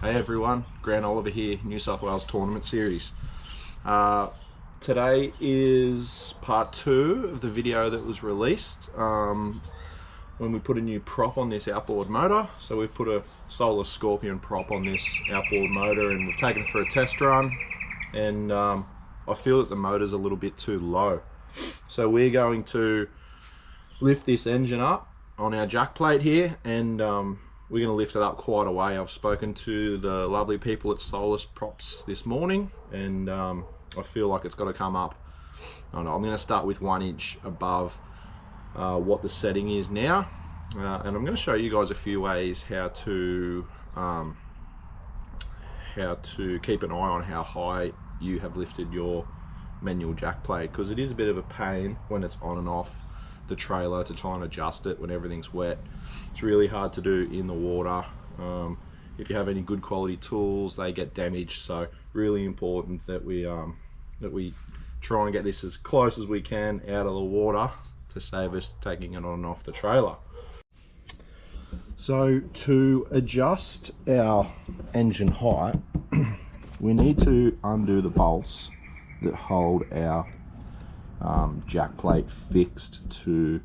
Hey everyone, Grant Oliver here, New South Wales Tournament Series. Today is part 2 of the video that was released when we put a new prop on this outboard motor. So we've put a Solas Scorpion prop on this outboard motor and we've taken it for a test run, and I feel that the motor's a little bit too low. So we're going to lift this engine up on our jack plate here, and we're going to lift it up quite a way. I've spoken to the lovely people at Solas Props this morning, and I feel like it's got to come up. I don't know, I'm going to start with 1 inch above what the setting is now, and I'm going to show you guys a few ways how to keep an eye on how high you have lifted your manual jack plate, because it is a bit of a pain when it's on and off the trailer to try and adjust it when everything's wet. It's really hard to do in the water. If you have any good quality tools, they get damaged, so really important that we try and get this as close as we can out of the water to save us taking it on and off the trailer. So to adjust our engine height, we need to undo the bolts that hold our jack plate fixed to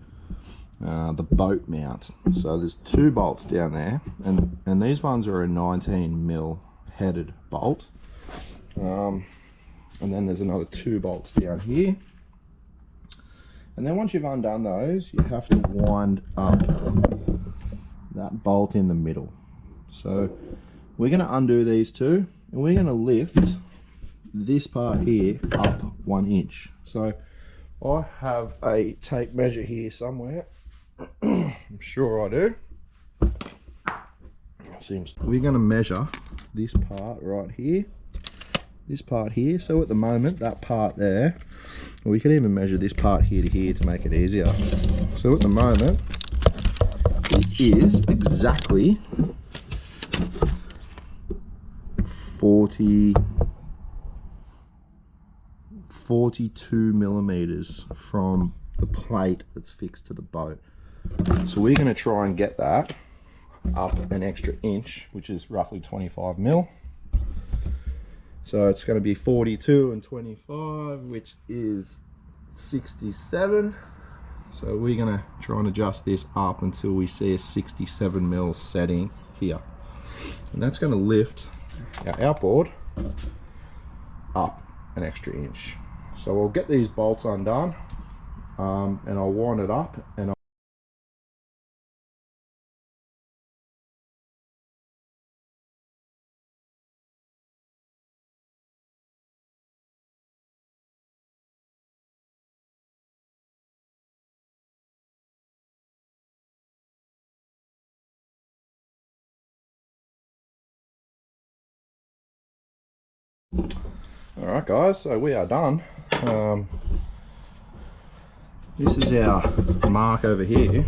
the boat mount. So there's 2 bolts down there, and these ones are a 19mm headed bolt, and then there's another 2 bolts down here, and then once you've undone those, you have to wind up that bolt in the middle. So we're going to undo these 2, and we're going to lift this part here up 1 inch. So I have a tape measure here somewhere. I'm sure I do. We're going to measure this part right here, this part here. So at the moment, that part there, we can even measure this part here to here to make it easier. So at the moment, it is exactly 42 millimeters from the plate that's fixed to the boat. So we're going to try and get that up an extra inch, which is roughly 25 mil. So it's going to be 42 and 25, which is 67. So we're going to try and adjust this up until we see a 67 mil setting here, and that's going to lift our outboard up an extra inch. So I'll get these bolts undone, and I'll wind it up, and Alright guys, so we are done. This is our mark over here,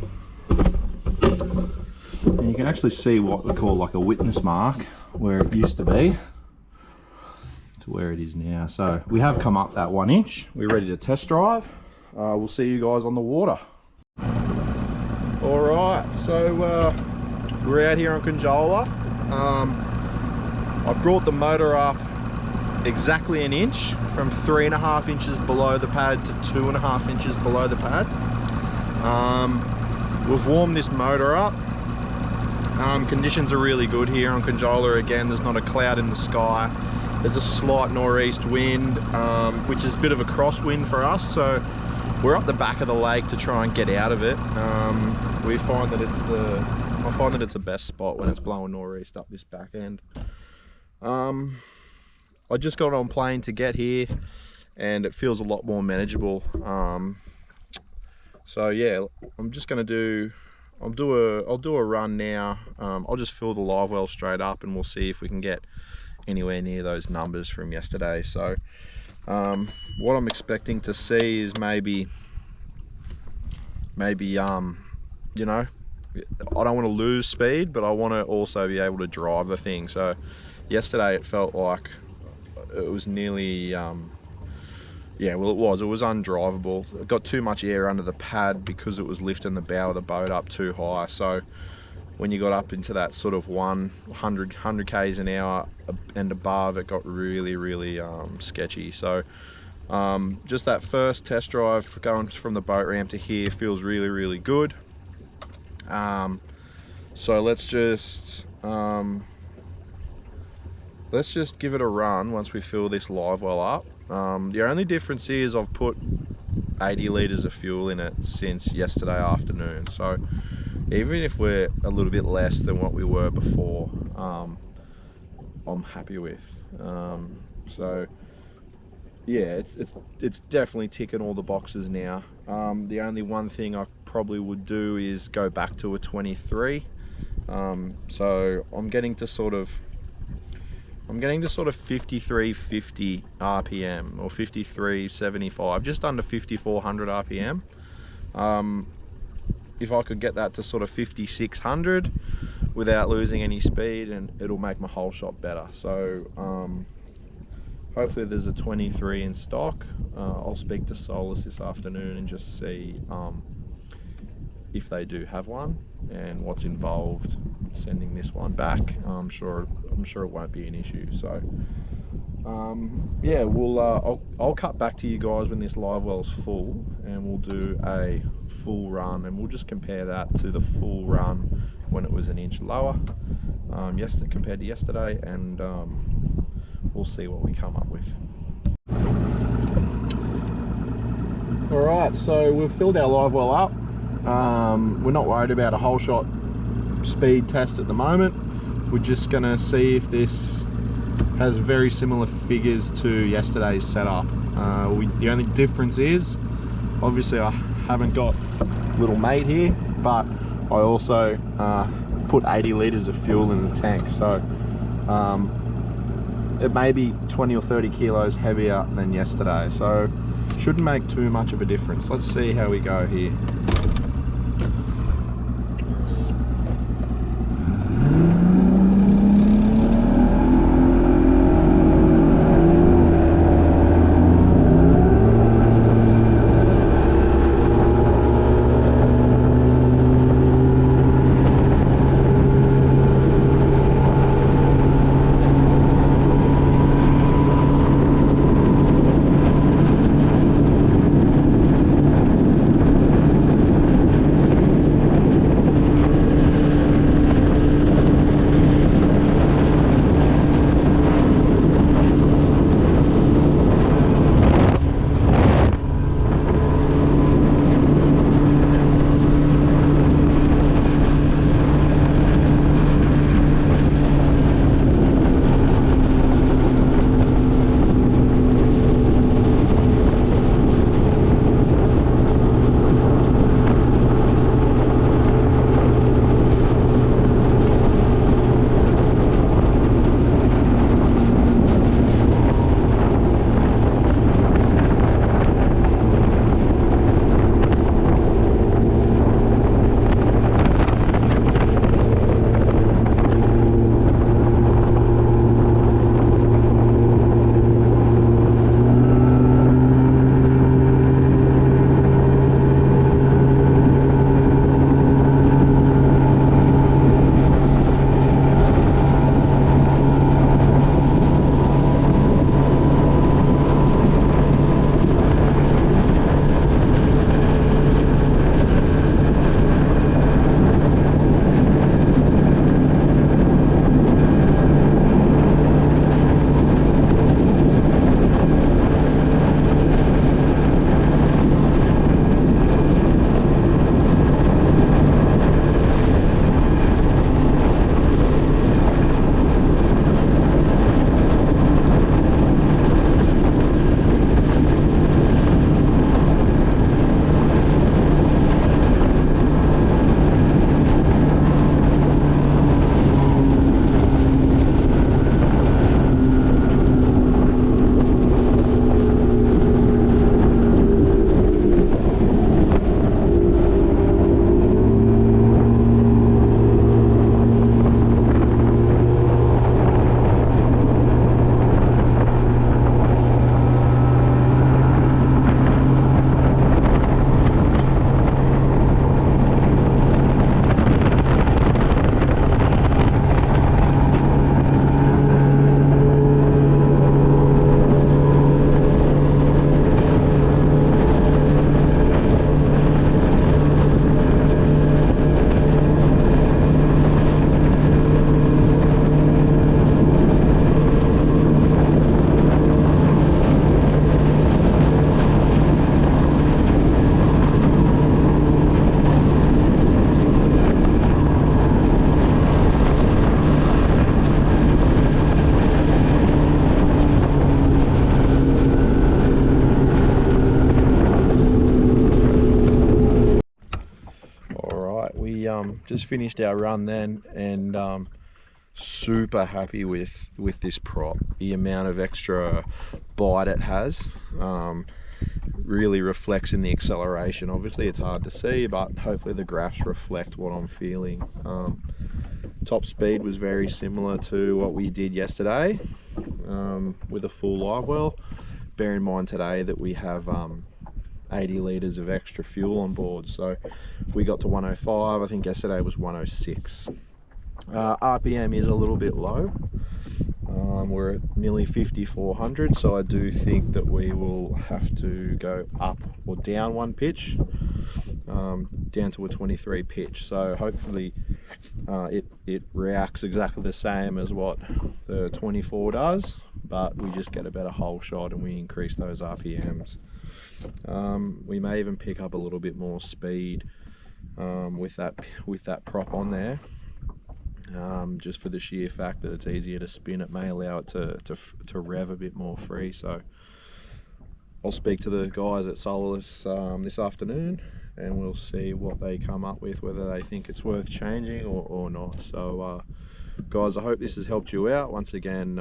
and you can actually see what we call like a witness mark where it used to be to where it is now. So we have come up that 1 inch. We're ready to test drive. We'll see you guys on the water. Alright, so we're out here on Conjola. I brought the motor up exactly an inch, from 3.5 inches below the pad to 2.5 inches below the pad. We've warmed this motor up. Conditions are really good here on Conjola. Again, there's not a cloud in the sky. There's a slight northeast wind, which is a bit of a crosswind for us, so we're up the back of the lake to try and get out of it. I find that it's the best spot when it's blowing northeast up this back end. I just got on plane to get here, and it feels a lot more manageable. So yeah, I'm just gonna I'll do a run now. I'll just fill the live well straight up, and we'll see if we can get anywhere near those numbers from yesterday. So what I'm expecting to see is maybe you know, I don't want to lose speed, but I want to also be able to drive the thing. So yesterday it felt like it was nearly yeah, well, it was undrivable. It got too much air under the pad because it was lifting the bow of the boat up too high. So when you got up into that sort of 100 k's an hour and above, it got really sketchy. So just that first test drive going from the boat ramp to here feels really good. So let's just give it a run once we fill this live well up. The only difference is I've put 80 litres of fuel in it since yesterday afternoon, so even if we're a little bit less than what we were before, I'm happy with. So yeah, it's definitely ticking all the boxes now. The only one thing I probably would do is go back to a 23. So I'm getting to sort of 5350 RPM or 5375, just under 5400 RPM. If I could get that to sort of 5600 without losing any speed, and it'll make my whole shot better. So hopefully there's a 23 in stock. I'll speak to Solas this afternoon and just see if they do have one and what's involved sending this one back. I'm sure it won't be an issue. So yeah, I'll cut back to you guys when this live well's full, and we'll do a full run, and we'll just compare that to the full run when it was an inch lower compared to yesterday, and we'll see what we come up with. Alright, so we've filled our live well up. We're not worried about a whole shot speed test at the moment. We're just gonna see if this has very similar figures to yesterday's setup. The only difference is, obviously I haven't got little mate here, but I also put 80 litres of fuel in the tank, so it may be 20 or 30 kilos heavier than yesterday, so shouldn't make too much of a difference. Let's see how we go here. just finished our run then, and super happy with this prop. The amount of extra bite it has really reflects in the acceleration. Obviously it's hard to see, but hopefully the graphs reflect what I'm feeling. Top speed was very similar to what we did yesterday with a full live well. Bear in mind today that we have 80 litres of extra fuel on board, so we got to 105. I think yesterday was 106. RPM is a little bit low. We're at nearly 5,400, so I do think that we will have to go up or down one pitch, down to a 23 pitch. So hopefully it reacts exactly the same as what the 24 does, but we just get a better hole shot and we increase those RPMs. We may even pick up a little bit more speed with that prop on there. Just for the sheer fact that it's easier to spin, it may allow it to rev a bit more free. So I'll speak to the guys at Solas this afternoon, and we'll see what they come up with, whether they think it's worth changing or not. So guys, I hope this has helped you out. Once again,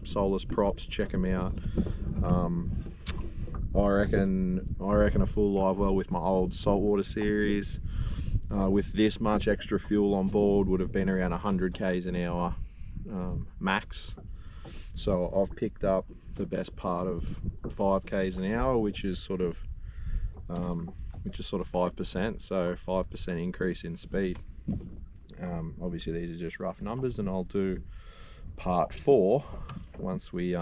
Solas props, check them out. I reckon a full live well with my old saltwater series, with this much extra fuel on board, would have been around 100 k's an hour max. So I've picked up the best part of 5 k's an hour, which is sort of 5%. So 5% increase in speed. Obviously these are just rough numbers, and I'll do part 4 once we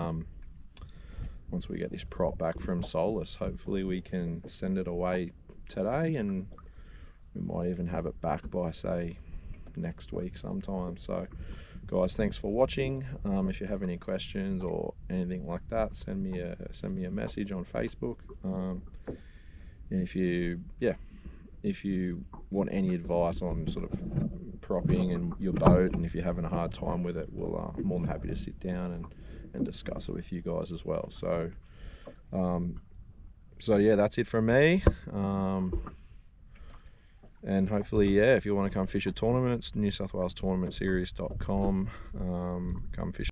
get this prop back from Solas. Hopefully we can send it away today, and we might even have it back by, say, next week sometime. So guys, thanks for watching. If you have any questions or anything like that, send me a message on Facebook. And if you want any advice on sort of propping and your boat, and if you're having a hard time with it, we'll I'm more than happy to sit down and discuss it with you guys as well. So yeah, that's it from me. And hopefully, yeah, if you want to come fish a tournament, it's NSWTournamentSeries.com. Come fish